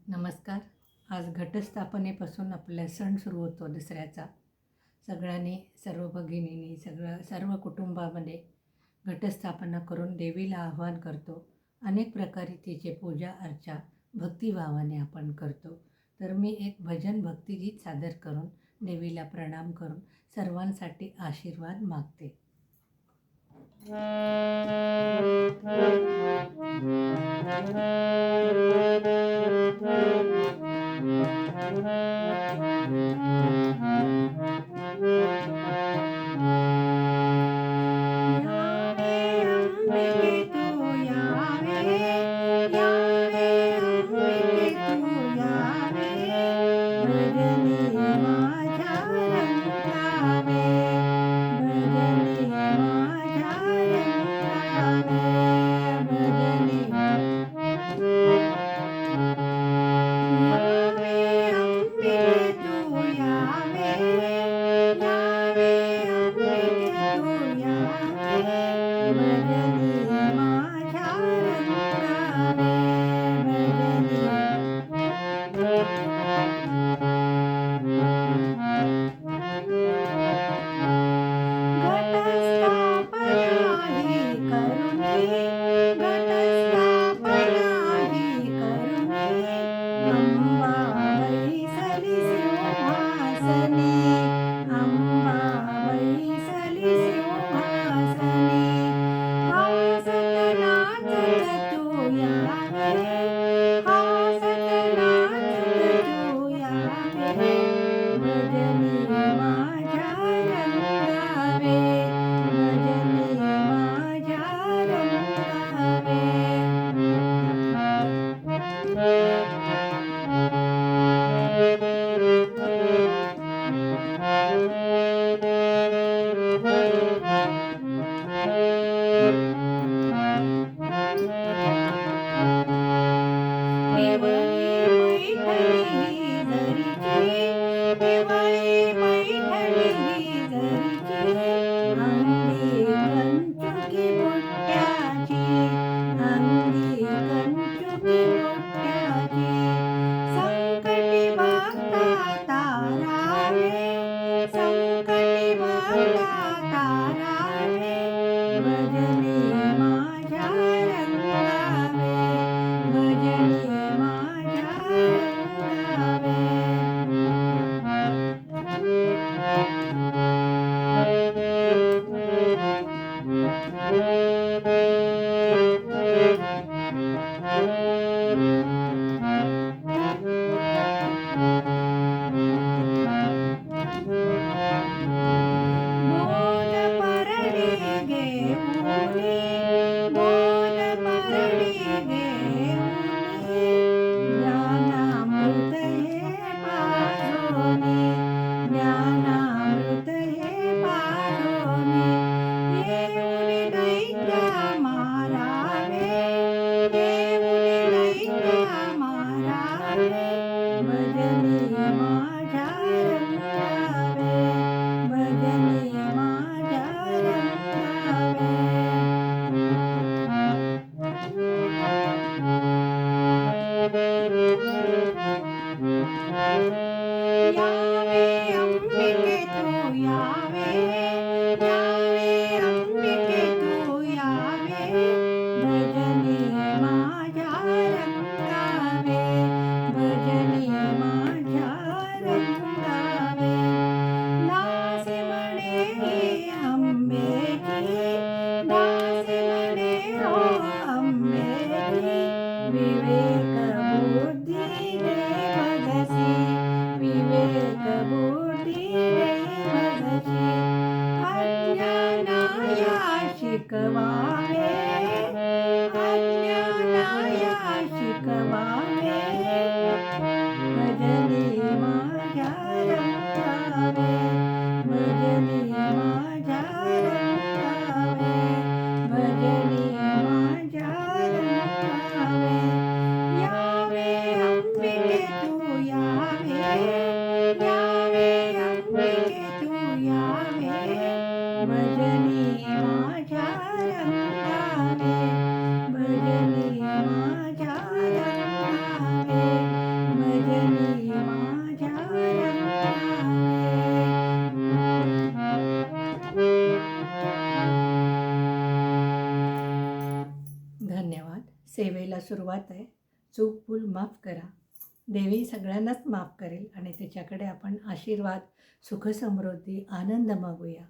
नमस्कार. आज घटस्थापनेपासून आपला सण सुरू होतो दसऱ्याचा. सगळ्यांनी, सर्व भगिनींनी, सर्व कुटुंबामध्ये घटस्थापना करून देवीला आवाहन करतो. अनेक प्रकारे तिचे पूजा अर्चा भक्तिभावाने आपण करतो. तर मी एक भजन भक्तिगीत सादर करून देवीला प्रणाम करून सर्वांसाठी आशीर्वाद मागते. सेवेला सुरुवात आहे. चूक भूल माफ करा. देवी सगळ्यांनाच माफ करेल आणि त्याच्याकडे आपण आशीर्वाद, सुखसमृद्धी, आनंद मागूया.